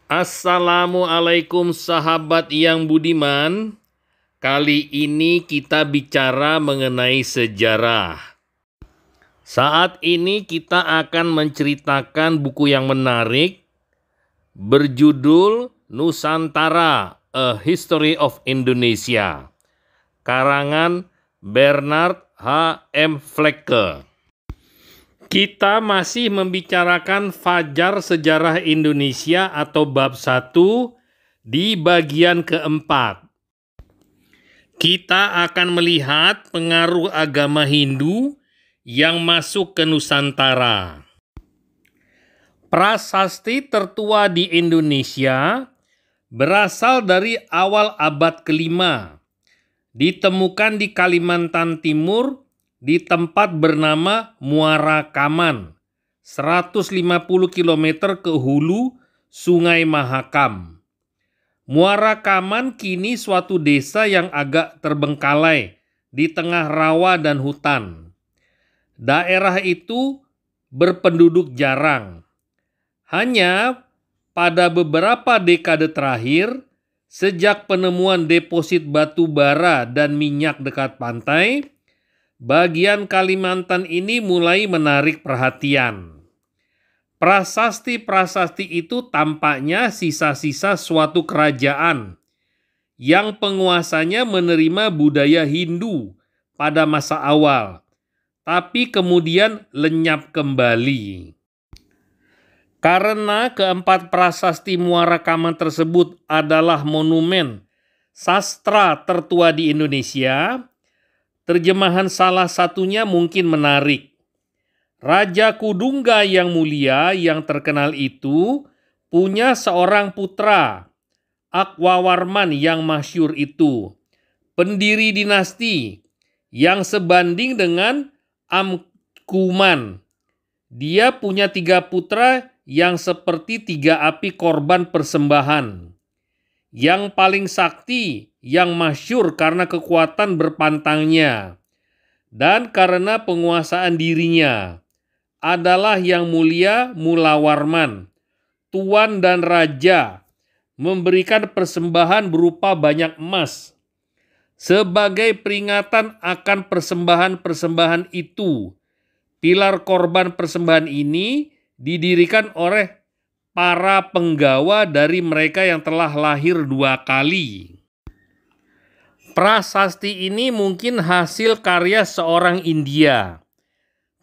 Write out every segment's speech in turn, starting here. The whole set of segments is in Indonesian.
Assalamualaikum sahabat yang budiman. Kali ini kita bicara mengenai sejarah. Saat ini kita akan menceritakan buku yang menarik berjudul Nusantara, A History of Indonesia, karangan Bernard H. M. Flekke. Kita masih membicarakan Fajar Sejarah Indonesia atau bab 1 di bagian keempat. Kita akan melihat pengaruh agama Hindu yang masuk ke Nusantara. Prasasti tertua di Indonesia berasal dari awal abad ke-5. Ditemukan di Kalimantan Timur di tempat bernama Muara Kaman, 150 km ke hulu Sungai Mahakam. Muara Kaman kini suatu desa yang agak terbengkalai di tengah rawa dan hutan. Daerah itu berpenduduk jarang. Hanya pada beberapa dekade terakhir, sejak penemuan deposit batu bara dan minyak dekat pantai, bagian Kalimantan ini mulai menarik perhatian. Prasasti-prasasti itu tampaknya sisa-sisa suatu kerajaan yang penguasanya menerima budaya Hindu pada masa awal, tapi kemudian lenyap kembali. Karena keempat prasasti Muara Kaman tersebut adalah monumen sastra tertua di Indonesia, terjemahan salah satunya mungkin menarik. Raja Kudungga yang mulia yang terkenal itu punya seorang putra, Akwawarman yang masyhur itu, pendiri dinasti yang sebanding dengan Amkuman. Dia punya 3 putra yang seperti 3 api korban persembahan. Yang paling sakti, yang masyhur karena kekuatan berpantangnya dan karena penguasaan dirinya, adalah yang mulia Mulawarman, tuan dan raja, memberikan persembahan berupa banyak emas. Sebagai peringatan akan persembahan-persembahan itu, pilar korban persembahan ini didirikan oleh para penggawa dari mereka yang telah lahir 2 kali. Prasasti ini mungkin hasil karya seorang India,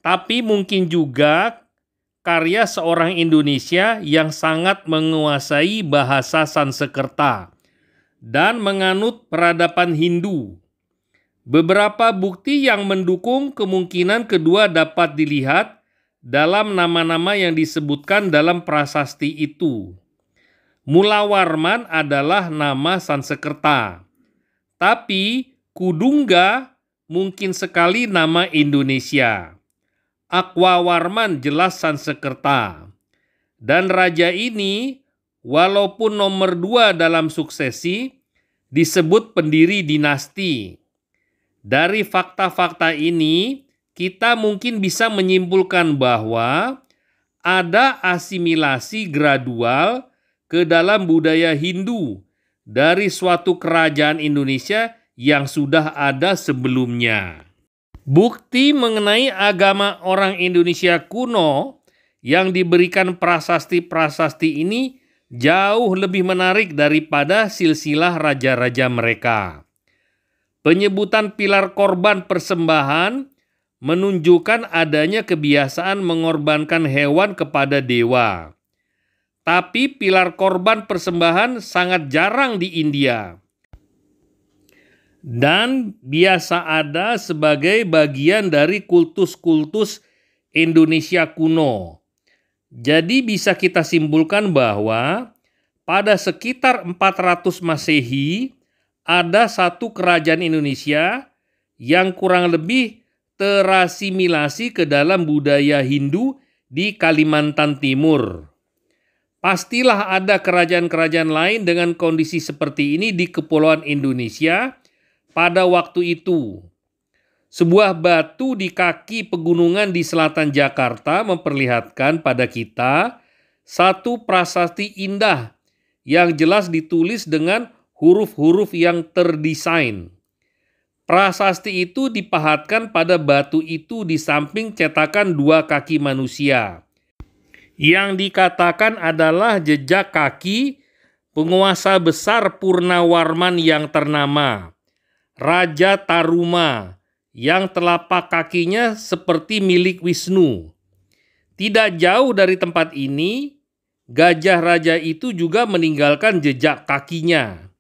tapi mungkin juga karya seorang Indonesia yang sangat menguasai bahasa Sanskerta dan menganut peradaban Hindu. Beberapa bukti yang mendukung kemungkinan kedua dapat dilihat dalam nama-nama yang disebutkan dalam prasasti itu. Mulawarman adalah nama Sanskerta, tapi Kudungga mungkin sekali nama Indonesia. Akwawarman jelas Sanskerta. Dan raja ini, walaupun nomor 2 dalam suksesi, disebut pendiri dinasti. Dari fakta-fakta ini, kita mungkin bisa menyimpulkan bahwa ada asimilasi gradual ke dalam budaya Hindu dari suatu kerajaan Indonesia yang sudah ada sebelumnya. Bukti mengenai agama orang Indonesia kuno yang diberikan prasasti-prasasti ini jauh lebih menarik daripada silsilah raja-raja mereka. Penyebutan pilar korban persembahan menunjukkan adanya kebiasaan mengorbankan hewan kepada dewa. Tapi pilar korban persembahan sangat jarang di India dan biasa ada sebagai bagian dari kultus-kultus Indonesia kuno. Jadi bisa kita simpulkan bahwa pada sekitar 400 Masehi ada satu kerajaan Indonesia yang kurang lebih terasimilasi ke dalam budaya Hindu di Kalimantan Timur. Pastilah ada kerajaan-kerajaan lain dengan kondisi seperti ini di Kepulauan Indonesia pada waktu itu. Sebuah batu di kaki pegunungan di selatan Jakarta memperlihatkan pada kita satu prasasti indah yang jelas ditulis dengan huruf-huruf yang terdesain. Prasasti itu dipahatkan pada batu itu di samping cetakan dua kaki manusia. Yang dikatakan adalah jejak kaki penguasa besar Purnawarman yang ternama, Raja Taruma, yang telapak kakinya seperti milik Wisnu. Tidak jauh dari tempat ini, gajah raja itu juga meninggalkan jejak kakinya.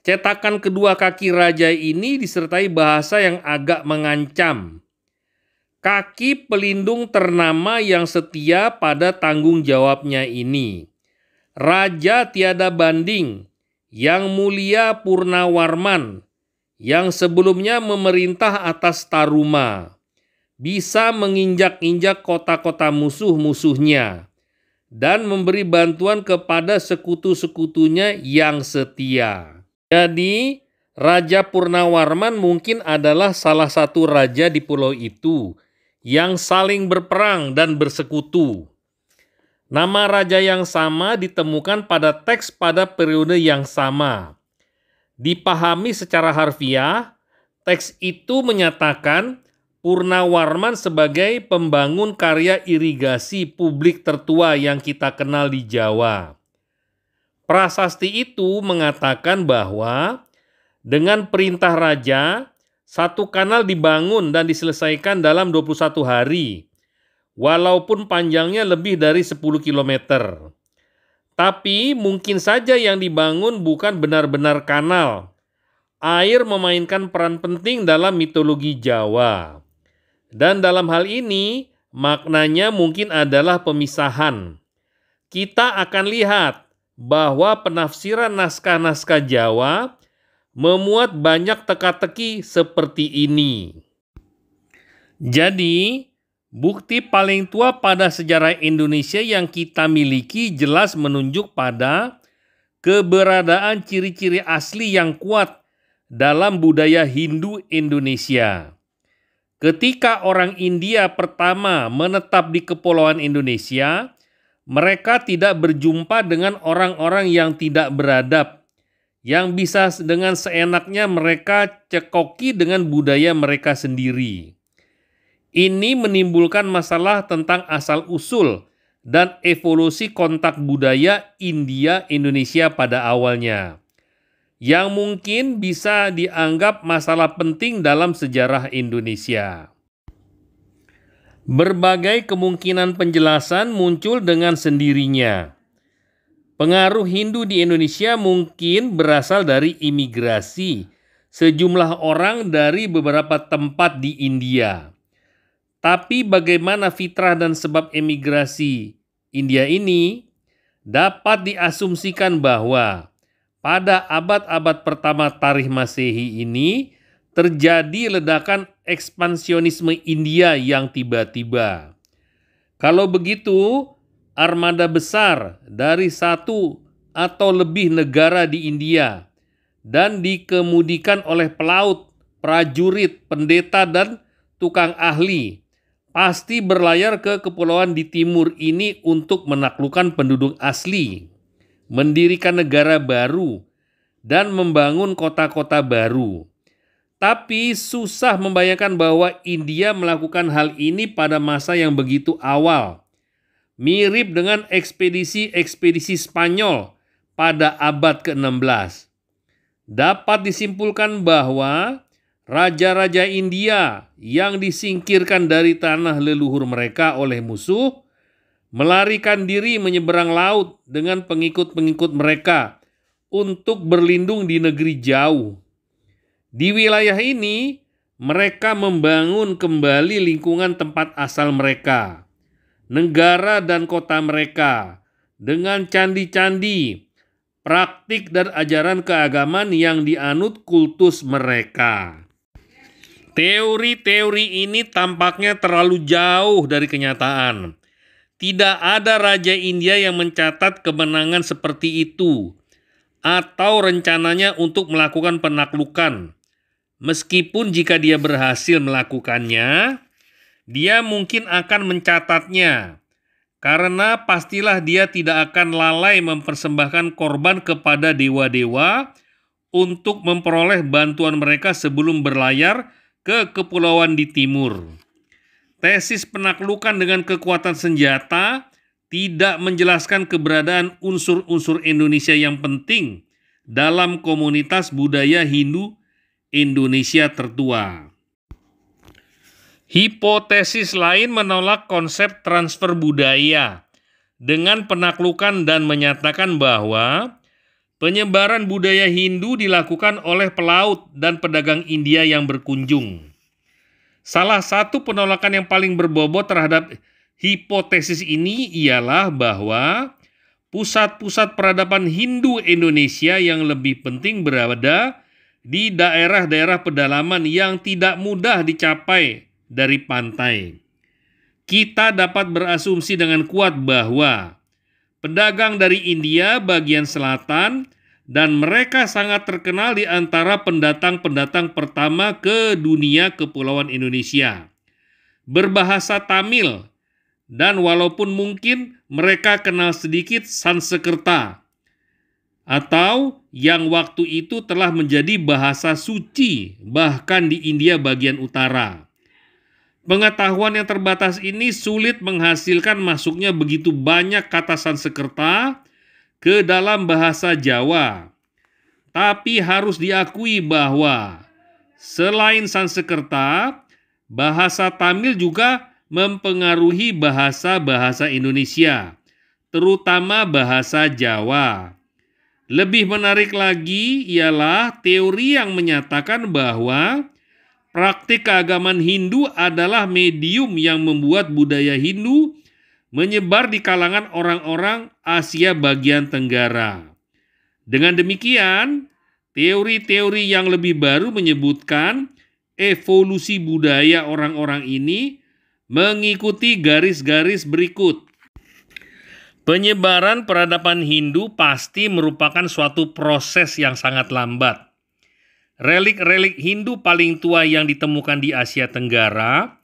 Cetakan kedua kaki raja ini disertai bahasa yang agak mengancam. Kaki pelindung ternama yang setia pada tanggung jawabnya ini. Raja tiada banding, yang mulia Purnawarman, yang sebelumnya memerintah atas Taruma, bisa menginjak-injak kota-kota musuh-musuhnya dan memberi bantuan kepada sekutu-sekutunya yang setia. Jadi, Raja Purnawarman mungkin adalah salah satu raja di pulau itu yang saling berperang dan bersekutu. Nama raja yang sama ditemukan pada teks pada periode yang sama. Dipahami secara harfiah, teks itu menyatakan Purnawarman sebagai pembangun karya irigasi publik tertua yang kita kenal di Jawa. Prasasti itu mengatakan bahwa dengan perintah raja, satu kanal dibangun dan diselesaikan dalam 21 hari, walaupun panjangnya lebih dari 10 km. Tapi mungkin saja yang dibangun bukan benar-benar kanal. Air memainkan peran penting dalam mitologi Jawa. Dan dalam hal ini, maknanya mungkin adalah pemisahan. Kita akan lihat bahwa penafsiran naskah-naskah Jawa memuat banyak teka-teki seperti ini. Jadi, bukti paling tua pada sejarah Indonesia yang kita miliki jelas menunjuk pada keberadaan ciri-ciri asli yang kuat dalam budaya Hindu Indonesia. Ketika orang India pertama menetap di Kepulauan Indonesia, mereka tidak berjumpa dengan orang-orang yang tidak beradab, yang bisa dengan seenaknya mereka cekoki dengan budaya mereka sendiri. Ini menimbulkan masalah tentang asal-usul dan evolusi kontak budaya India-Indonesia pada awalnya, yang mungkin bisa dianggap masalah penting dalam sejarah Indonesia. Berbagai kemungkinan penjelasan muncul dengan sendirinya. Pengaruh Hindu di Indonesia mungkin berasal dari imigrasi sejumlah orang dari beberapa tempat di India. Tapi bagaimana fitrah dan sebab emigrasi India ini? Dapat diasumsikan bahwa pada abad-abad pertama Tarikh Masehi ini terjadi ledakan ekspansionisme India yang tiba-tiba. Kalau begitu, armada besar dari satu atau lebih negara di India dan dikemudikan oleh pelaut, prajurit, pendeta, dan tukang ahli pasti berlayar ke kepulauan di timur ini untuk menaklukkan penduduk asli, mendirikan negara baru, dan membangun kota-kota baru. Tapi susah membayangkan bahwa India melakukan hal ini pada masa yang begitu awal. Mirip dengan ekspedisi-ekspedisi Spanyol pada abad ke-16. Dapat disimpulkan bahwa raja-raja India yang disingkirkan dari tanah leluhur mereka oleh musuh melarikan diri menyeberang laut dengan pengikut-pengikut mereka untuk berlindung di negeri jauh. Di wilayah ini, mereka membangun kembali lingkungan tempat asal mereka, negara dan kota mereka, dengan candi-candi, praktik dan ajaran keagamaan yang dianut kultus mereka. Teori-teori ini tampaknya terlalu jauh dari kenyataan. Tidak ada raja India yang mencatat kemenangan seperti itu, atau rencananya untuk melakukan penaklukan. Meskipun jika dia berhasil melakukannya, dia mungkin akan mencatatnya. karena pastilah dia tidak akan lalai mempersembahkan korban kepada dewa-dewa untuk memperoleh bantuan mereka sebelum berlayar ke kepulauan di timur. Tesis penaklukan dengan kekuatan senjata tidak menjelaskan keberadaan unsur-unsur Indonesia yang penting dalam komunitas budaya Hindu Indonesia tertua. Hipotesis lain menolak konsep transfer budaya dengan penaklukan dan menyatakan bahwa penyebaran budaya Hindu dilakukan oleh pelaut dan pedagang India yang berkunjung. Salah satu penolakan yang paling berbobot terhadap hipotesis ini ialah bahwa pusat-pusat peradaban Hindu Indonesia yang lebih penting berada di daerah-daerah pedalaman yang tidak mudah dicapai dari pantai. Kita dapat berasumsi dengan kuat bahwa pedagang dari India bagian selatan dan mereka sangat terkenal di antara pendatang-pendatang pertama ke dunia kepulauan Indonesia. Berbahasa Tamil dan walaupun mungkin mereka kenal sedikit Sanskerta atau yang waktu itu telah menjadi bahasa suci bahkan di India bagian utara. Pengetahuan yang terbatas ini sulit menghasilkan masuknya begitu banyak kata Sanskerta ke dalam bahasa Jawa. Tapi harus diakui bahwa selain Sanskerta, bahasa Tamil juga mempengaruhi bahasa-bahasa Indonesia, terutama bahasa Jawa. Lebih menarik lagi ialah teori yang menyatakan bahwa praktik keagamaan Hindu adalah medium yang membuat budaya Hindu menyebar di kalangan orang-orang Asia bagian Tenggara. Dengan demikian, teori-teori yang lebih baru menyebutkan evolusi budaya orang-orang ini mengikuti garis-garis berikut. Penyebaran peradaban Hindu pasti merupakan suatu proses yang sangat lambat. Relik-relik Hindu paling tua yang ditemukan di Asia Tenggara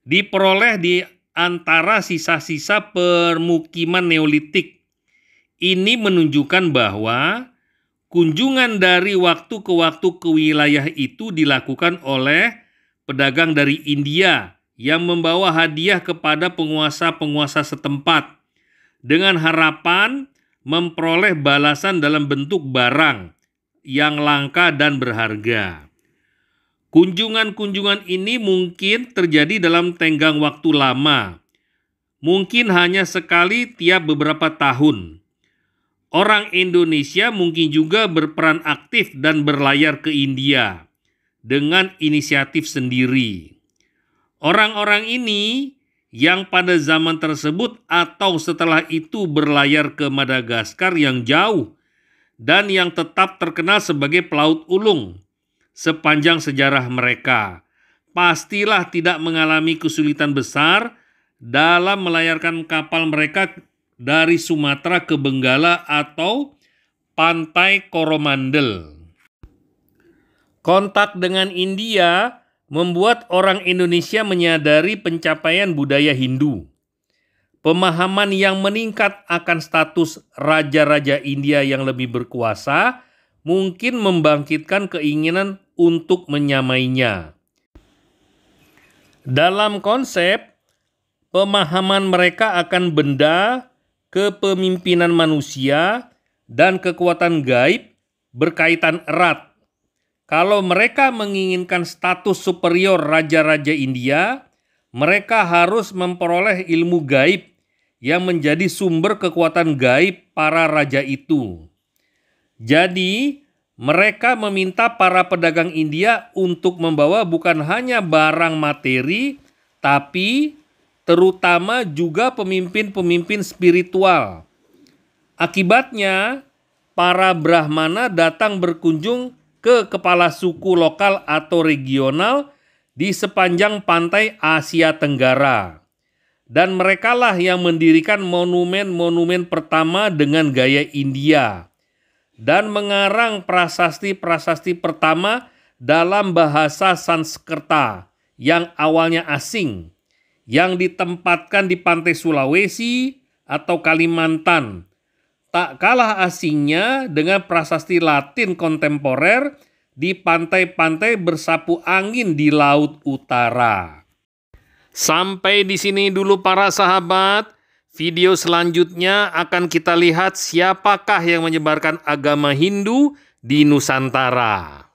diperoleh di antara sisa-sisa permukiman Neolitik. Ini menunjukkan bahwa kunjungan dari waktu ke waktu ke wilayah itu dilakukan oleh pedagang dari India yang membawa hadiah kepada penguasa-penguasa setempat dengan harapan memperoleh balasan dalam bentuk barang yang langka dan berharga. Kunjungan-kunjungan ini mungkin terjadi dalam tenggang waktu lama, mungkin hanya sekali tiap beberapa tahun. Orang Indonesia mungkin juga berperan aktif dan berlayar ke India dengan inisiatif sendiri. Orang-orang ini yang pada zaman tersebut atau setelah itu berlayar ke Madagaskar yang jauh dan yang tetap terkenal sebagai pelaut ulung sepanjang sejarah mereka, pastilah tidak mengalami kesulitan besar dalam melayarkan kapal mereka dari Sumatera ke Benggala atau pantai Coromandel. Kontak dengan India membuat orang Indonesia menyadari pencapaian budaya Hindu. Pemahaman yang meningkat akan status raja-raja India yang lebih berkuasa mungkin membangkitkan keinginan untuk menyamainya. Dalam konsep, pemahaman mereka akan benda, kepemimpinan manusia, dan kekuatan gaib berkaitan erat. Kalau mereka menginginkan status superior raja-raja India, mereka harus memperoleh ilmu gaib yang menjadi sumber kekuatan gaib para raja itu. Jadi, mereka meminta para pedagang India untuk membawa bukan hanya barang materi, tapi terutama juga pemimpin-pemimpin spiritual. Akibatnya, para Brahmana datang berkunjung ke kepala suku lokal atau regional di sepanjang pantai Asia Tenggara. Dan merekalah yang mendirikan monumen-monumen pertama dengan gaya India dan mengarang prasasti-prasasti pertama dalam bahasa Sanskerta yang awalnya asing, yang ditempatkan di pantai Sulawesi, atau Kalimantan. Tak kalah asingnya dengan prasasti Latin kontemporer di pantai-pantai bersapu angin di Laut Utara. Sampai di sini dulu para sahabat. Video selanjutnya akan kita lihat siapakah yang menyebarkan agama Hindu di Nusantara.